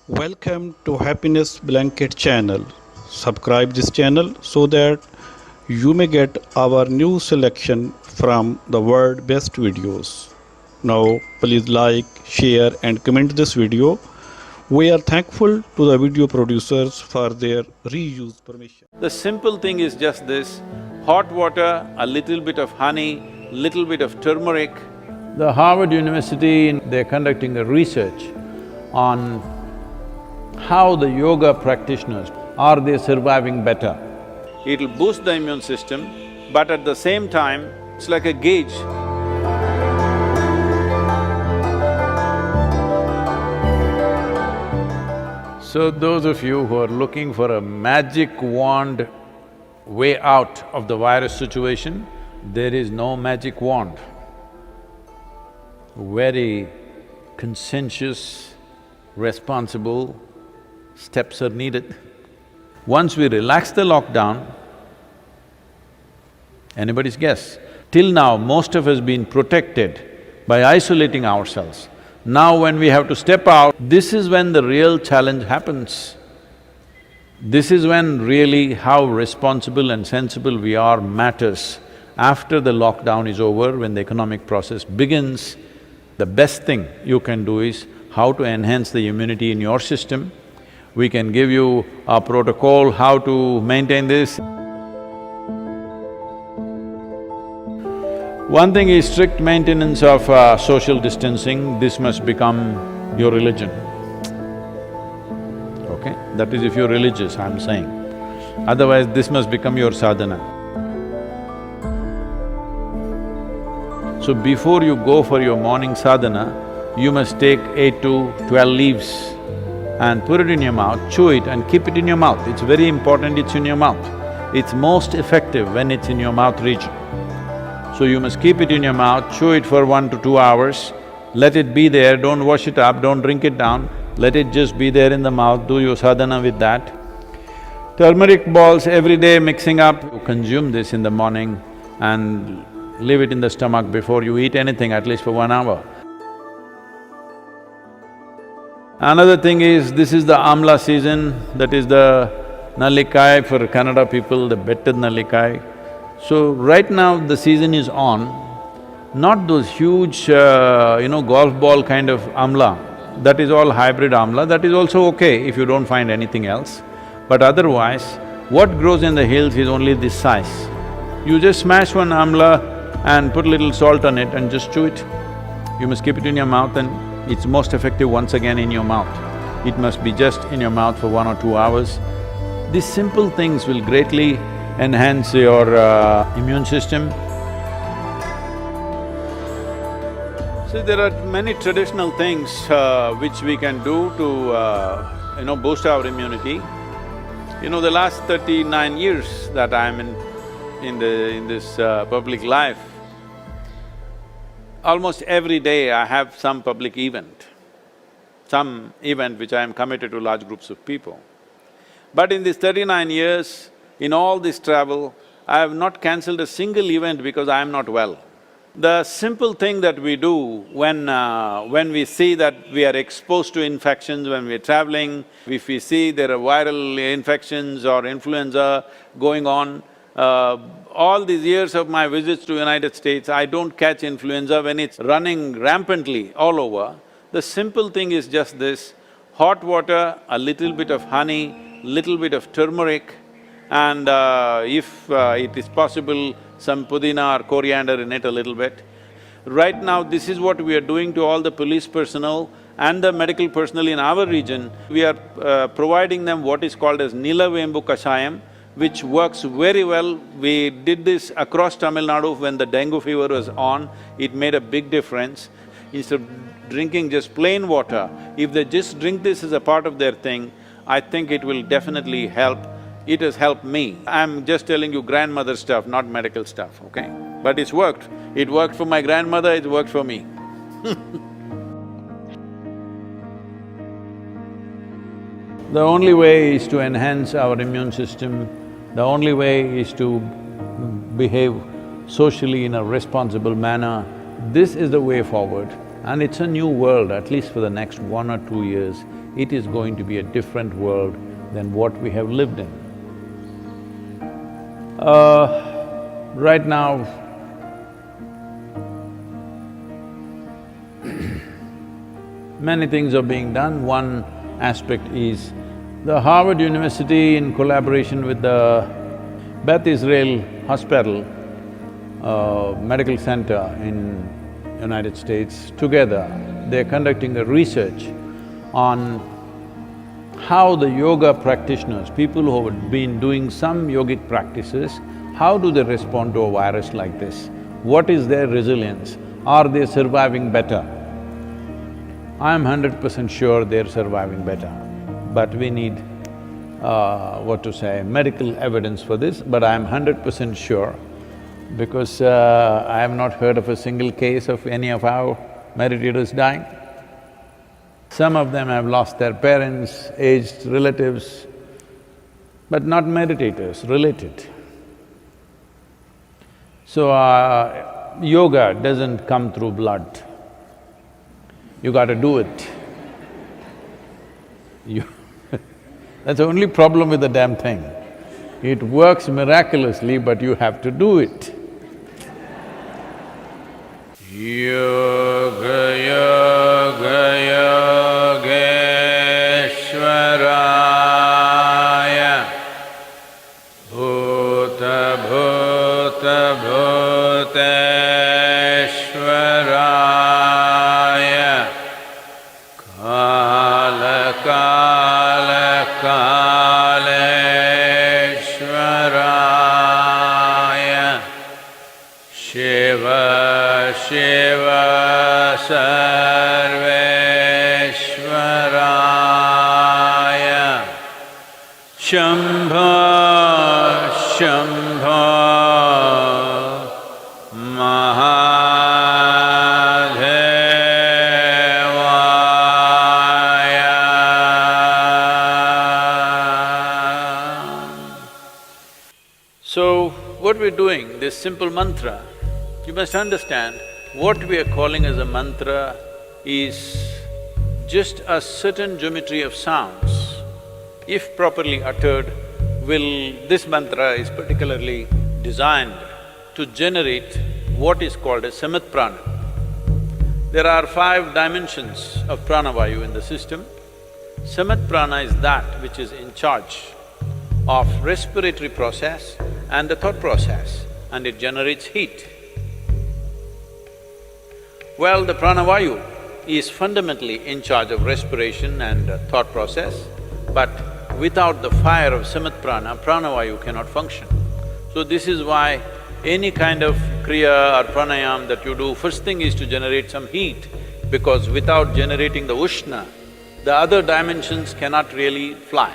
Welcome to Happiness Blanket channel. Subscribe this channel so that you may get our new selection from the world best videos. Now please like, share and comment this video. We are thankful to the video producers for their reuse permission. The simple thing is just this: hot water, a little bit of honey, little bit of turmeric. The Harvard University, they're conducting a research on how the yoga practitioners, are they surviving better? It'll boost the immune system, but at the same time, it's like a gauge. So those of you who are looking for a magic wand way out of the virus situation, there is no magic wand. Very conscientious, responsible steps are needed. Once we relax the lockdown, anybody's guess, till now most of us been protected by isolating ourselves. Now when we have to step out, this is when the real challenge happens. This is when really how responsible and sensible we are matters. After the lockdown is over, when the economic process begins, the best thing you can do is how to enhance the immunity in your system. We can give you a protocol how to maintain this. One thing is strict maintenance of social distancing. This must become your religion, okay? That is if you're religious, I'm saying. Otherwise, this must become your sadhana. So before you go for your morning sadhana, you must take 8 to 12 leaves and put it in your mouth, chew it and keep it in your mouth. It's very important it's in your mouth. It's most effective when it's in your mouth region. So you must keep it in your mouth, chew it for 1 to 2 hours, let it be there, don't wash it up, don't drink it down, let it just be there in the mouth, do your sadhana with that. Turmeric balls every day mixing up, you consume this in the morning and leave it in the stomach before you eat anything, at least for 1 hour. Another thing is, this is the amla season, that is the nallikai for Kannada people, the betted nallikai. So right now the season is on, not those huge, golf ball kind of amla. That is all hybrid amla, that is also okay if you don't find anything else. But otherwise, what grows in the hills is only this size. You just smash one amla and put a little salt on it and just chew it. You must keep it in your mouth and it's most effective once again in your mouth. It must be just in your mouth for 1 or 2 hours. These simple things will greatly enhance your immune system. See, there are many traditional things which we can do to boost our immunity. The last 39 years that I'm in this public life, almost every day I have some public event, which I am committed to large groups of people. But in these 39 years, in all this travel, I have not cancelled a single event because I am not well. The simple thing that we do when we see that we are exposed to infections when we're traveling, if we see there are viral infections or influenza going on, all these years of my visits to United States, I don't catch influenza when it's running rampantly all over. The simple thing is just this: hot water, a little bit of honey, little bit of turmeric, and if it is possible, some pudina or coriander in it a little bit. Right now, this is what we are doing to all the police personnel and the medical personnel in our region. We are providing them what is called as Nilavembu Kashayam, which works very well. We did this across Tamil Nadu when the dengue fever was on, it made a big difference. Instead of drinking just plain water, if they just drink this as a part of their thing, I think it will definitely help. It has helped me. I'm just telling you grandmother stuff, not medical stuff, okay? But it's worked. It worked for my grandmother, it worked for me. The only way is to enhance our immune system. The only way is to behave socially in a responsible manner. This is the way forward. And it's a new world, at least for the next 1 or 2 years. it is going to be a different world than what we have lived in. Right now, many things are being done. One aspect is the Harvard University, in collaboration with the Beth Israel Hospital, medical center in United States, together they're conducting a research on how the yoga practitioners, people who have been doing some yogic practices, how do they respond to a virus like this? What is their resilience? Are they surviving better? I'm 100% sure they're surviving better, but we need, medical evidence for this, but I'm 100% sure because I have not heard of a single case of any of our meditators dying. Some of them have lost their parents, aged relatives, but not meditators, related. So, yoga doesn't come through blood. You gotta do it. That's the only problem with the damn thing. It works miraculously, but you have to do it. Yoga, yoga, yogeshwaraya, bhuta, bhuta, bhuteshwaraya, kala, kala, kaleshwaraya, shiva, shiva, sarveshwaraya, shambho, shambho, mahadevaya. So, what we're doing, this simple mantra, you must understand, what we are calling as a mantra is just a certain geometry of sounds. If properly uttered, this mantra is particularly designed to generate what is called as samat prana. There are 5 dimensions of pranavayu in the system. Samat prana is that which is in charge of respiratory process and the thought process, and it generates heat. Well, the pranavayu is fundamentally in charge of respiration and thought process, but without the fire of samat prana, pranavayu cannot function. So this is why any kind of kriya or pranayam that you do, first thing is to generate some heat, because without generating the ushna, the other dimensions cannot really fly.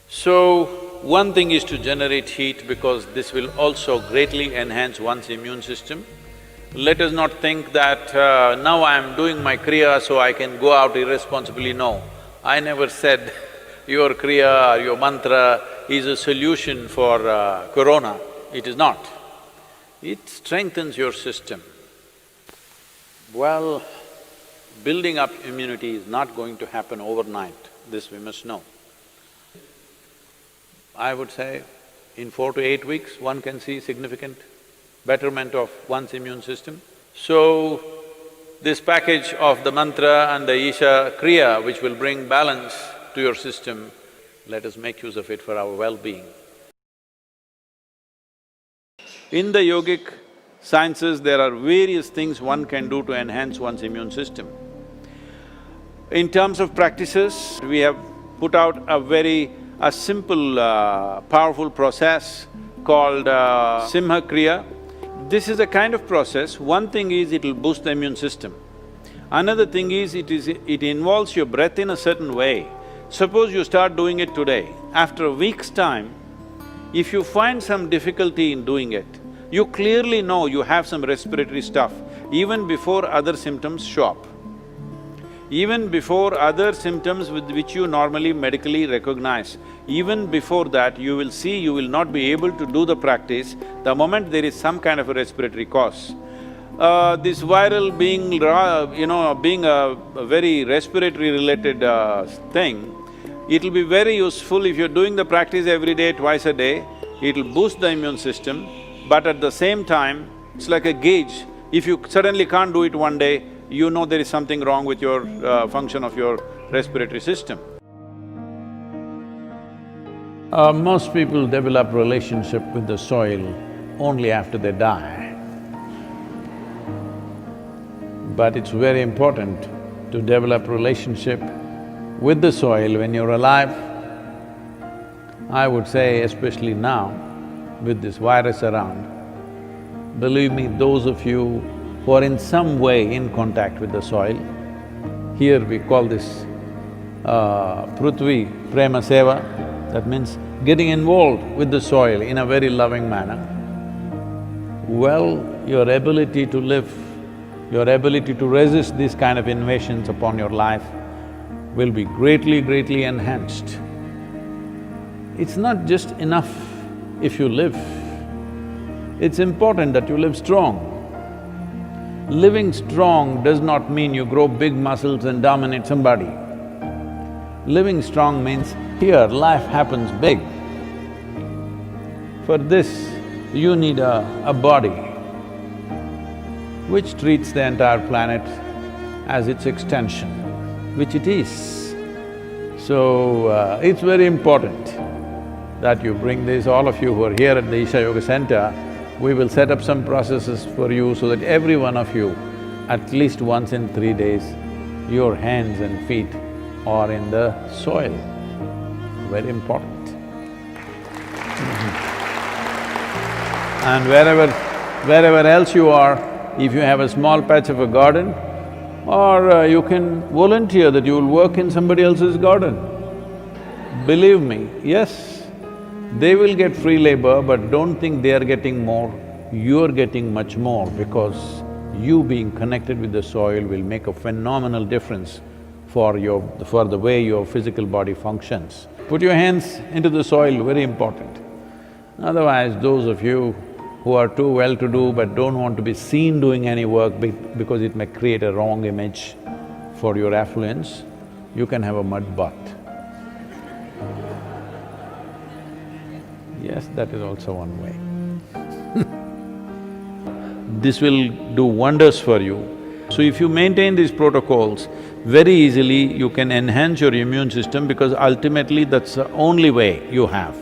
So, one thing is to generate heat because this will also greatly enhance one's immune system. Let us not think that now I am doing my kriya so I can go out irresponsibly. No, I never said your kriya or your mantra is a solution for corona. It is not. It strengthens your system. Well, building up immunity is not going to happen overnight, this we must know. I would say in 4 to 8 weeks, one can see significant betterment of one's immune system. So, this package of the mantra and the Isha Kriya, which will bring balance to your system, let us make use of it for our well-being. In the yogic sciences, there are various things one can do to enhance one's immune system. In terms of practices, we have put out a simple, powerful process called Simha Kriya. This is a kind of process. One thing is it'll boost the immune system. Another thing is it involves your breath in a certain way. Suppose you start doing it today, after a week's time, if you find some difficulty in doing it, you clearly know you have some respiratory stuff even before other symptoms show up. Even before other symptoms with which you normally medically recognize, even before that you will see you will not be able to do the practice the moment there is some kind of a respiratory cause. this viral being a very respiratory related thing, it'll be very useful if you're doing the practice every day, twice a day, it'll boost the immune system, but at the same time, it's like a gauge. If you suddenly can't do it one day, you know there is something wrong with your function of your respiratory system. Most people develop relationship with the soil only after they die. But it's very important to develop relationship with the soil when you're alive. I would say especially now, with this virus around, believe me, those of you who are in some way in contact with the soil, here we call this Prithvi Prema Seva, that means getting involved with the soil in a very loving manner. Well, your ability to live, your ability to resist these kind of invasions upon your life will be greatly enhanced. It's not just enough if you live, it's important that you live strong. Living strong does not mean you grow big muscles and dominate somebody. Living strong means here life happens big. For this, you need a body which treats the entire planet as its extension, which it is. So, it's very important that you bring this, all of you who are here at the Isha Yoga Center, we will set up some processes for you so that every one of you, at least once in 3 days, your hands and feet are in the soil. Very important. And wherever else you are, if you have a small patch of a garden, or you can volunteer that you will work in somebody else's garden. Believe me, yes, they will get free labor, but don't think they are getting more, you're getting much more because you being connected with the soil will make a phenomenal difference for the way your physical body functions. Put your hands into the soil, very important. Otherwise, those of you who are too well-to-do but don't want to be seen doing any work because it may create a wrong image for your affluence, you can have a mud bath. Yes, that is also one way. This will do wonders for you. So if you maintain these protocols, very easily you can enhance your immune system because ultimately that's the only way you have.